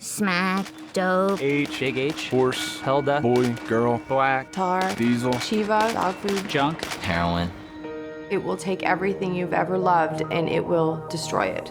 Smack, dope. H, Big H, horse, Helda, boy, girl, black, tar, diesel, Shiva, dog food. junk. Heroin. It will take everything you've ever loved and it will destroy it.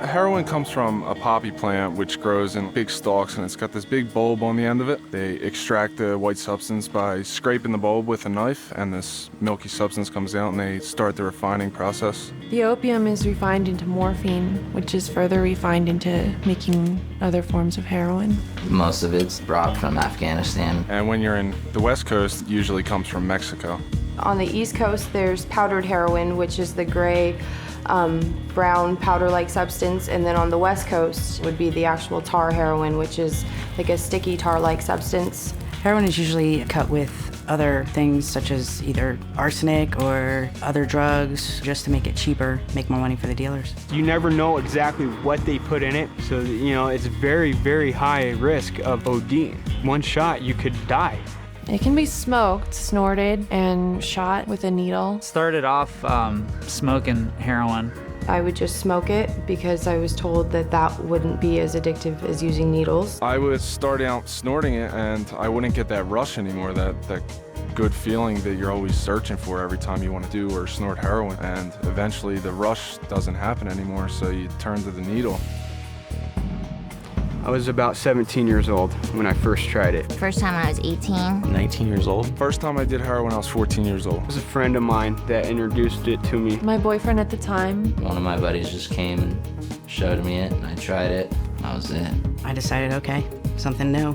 Heroin comes from a poppy plant which grows in big stalks, and it's got this big bulb on the end of it. They extract the white substance by scraping the bulb with a knife, and this milky substance comes out and they start the refining process. The opium is refined into morphine, which is further refined into making other forms of heroin. Most of it's brought from Afghanistan. And when you're in the West Coast, it usually comes from Mexico. On the East Coast, there's powdered heroin, which is the gray, brown powder-like substance, and then on the West Coast would be the actual tar heroin, which is like a sticky tar-like substance. Heroin is usually cut with other things such as either arsenic or other drugs just to make it cheaper, make more money for the dealers. You never know exactly what they put in it, so it's very, very high risk of OD. One shot, you could die. It can be smoked, snorted, and shot with a needle. Started off smoking heroin. I would just smoke it because I was told that that wouldn't be as addictive as using needles. I would start out snorting it, and I wouldn't get that rush anymore, that good feeling that you're always searching for every time you want to do or snort heroin. And eventually the rush doesn't happen anymore, so you turn to the needle. I was about 17 years old when I first tried it. First time when I was 18. 19 years old. First time I did heroin, I was 14 years old. It was a friend of mine that introduced it to me. My boyfriend at the time. One of my buddies just came and showed me it, and I tried it. That was it. I decided, okay, something new,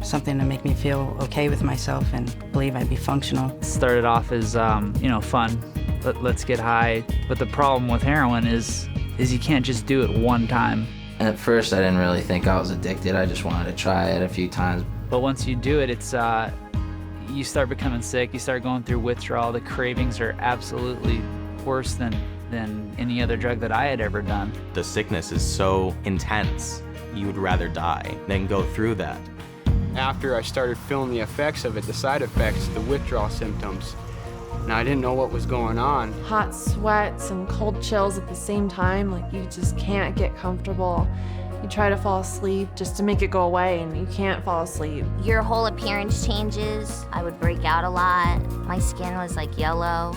something to make me feel okay with myself and believe I'd be functional. Started off as fun. Let's get high. But the problem with heroin is you can't just do it one time. And at first I didn't really think I was addicted. I just wanted to try it a few times. But once you do it, it's you start becoming sick. You start going through withdrawal. The cravings are absolutely worse than any other drug that I had ever done. The sickness is so intense, you would rather die than go through that. After I started feeling the effects of it, the side effects, the withdrawal symptoms, and I didn't know what was going on. Hot sweats and cold chills at the same time, like you just can't get comfortable. You try to fall asleep just to make it go away, and you can't fall asleep. Your whole appearance changes. I would break out a lot. My skin was like yellow,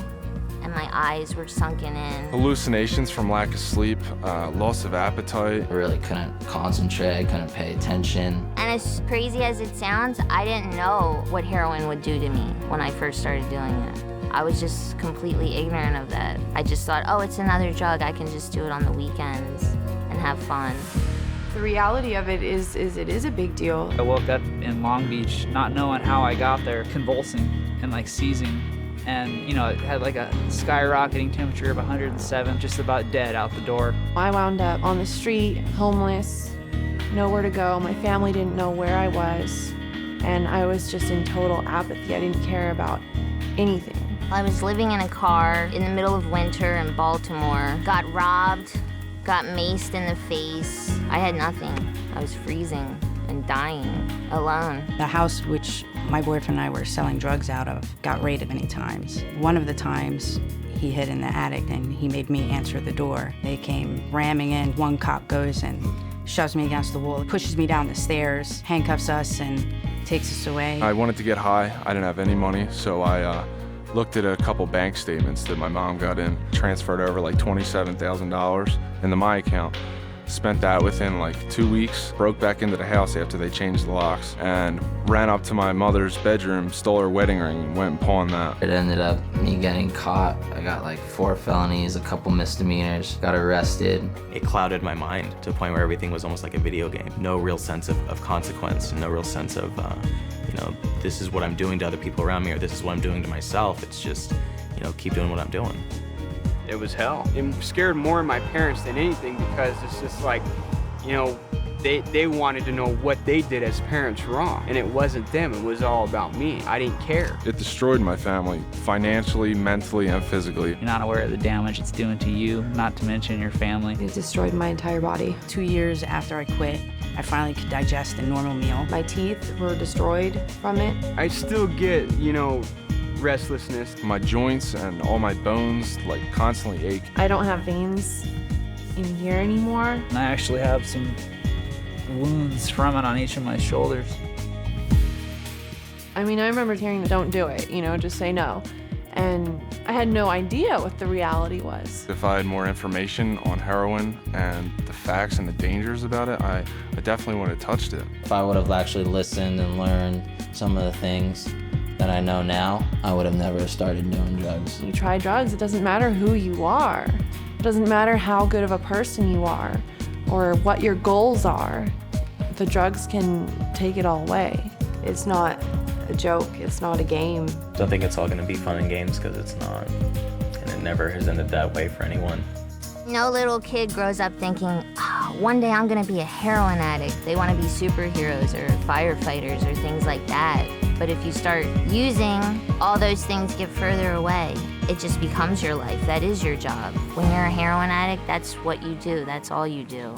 and my eyes were sunken in. Hallucinations from lack of sleep, loss of appetite. I really couldn't concentrate, couldn't pay attention. And as crazy as it sounds, I didn't know what heroin would do to me when I first started doing it. I was just completely ignorant of that. I just thought, oh, it's another drug. I can just do it on the weekends and have fun. The reality of it is it is a big deal. I woke up in Long Beach not knowing how I got there, convulsing and like seizing. And it had like a skyrocketing temperature of 107, just about dead out the door. I wound up on the street, homeless, nowhere to go. My family didn't know where I was, and I was just in total apathy. I didn't care about anything. I was living in a car in the middle of winter in Baltimore, got robbed, got maced in the face. I had nothing. I was freezing and dying, alone. The house which my boyfriend and I were selling drugs out of got raided many times. One of the times he hid in the attic and he made me answer the door. They came ramming in. One cop goes and shoves me against the wall, pushes me down the stairs, handcuffs us and takes us away. I wanted to get high. I didn't have any money, so I looked at a couple bank statements that my mom got in, transferred over like $27,000 into my account. Spent that within like 2 weeks, broke back into the house after they changed the locks, and ran up to my mother's bedroom, stole her wedding ring, and went and pawned that. It ended up me getting caught. I got like 4 felonies, a couple misdemeanors, got arrested. It clouded my mind to a point where everything was almost like a video game. No real sense of consequence, no real sense of, this is what I'm doing to other people around me, or this is what I'm doing to myself. It's just, keep doing what I'm doing. It was hell. It scared more my parents than anything because it's just like, they wanted to know what they did as parents wrong. And it wasn't them, it was all about me. I didn't care. It destroyed my family, financially, mentally, and physically. You're not aware of the damage it's doing to you, not to mention your family. It destroyed my entire body. 2 years after I quit, I finally could digest a normal meal. My teeth were destroyed from it. I still get, restlessness. My joints and all my bones constantly ache. I don't have veins in here anymore. And I actually have some wounds from it on each of my shoulders. I mean, I remember hearing, don't do it, you know, just say no. And I had no idea what the reality was. If I had more information on heroin and the facts and the dangers about it, I definitely would have touched it. If I would have actually listened and learned some of the things that I know now, I would have never started doing drugs. You try drugs, it doesn't matter who you are. It doesn't matter how good of a person you are or what your goals are. The drugs can take it all away. It's not a joke, it's not a game. Don't think it's all gonna be fun and games, because it's not. And it never has ended that way for anyone. No little kid grows up thinking, oh, one day I'm gonna be a heroin addict. They wanna be superheroes or firefighters or things like that. But if you start using, all those things get further away. It just becomes your life. That is your job. When you're a heroin addict, that's what you do. That's all you do.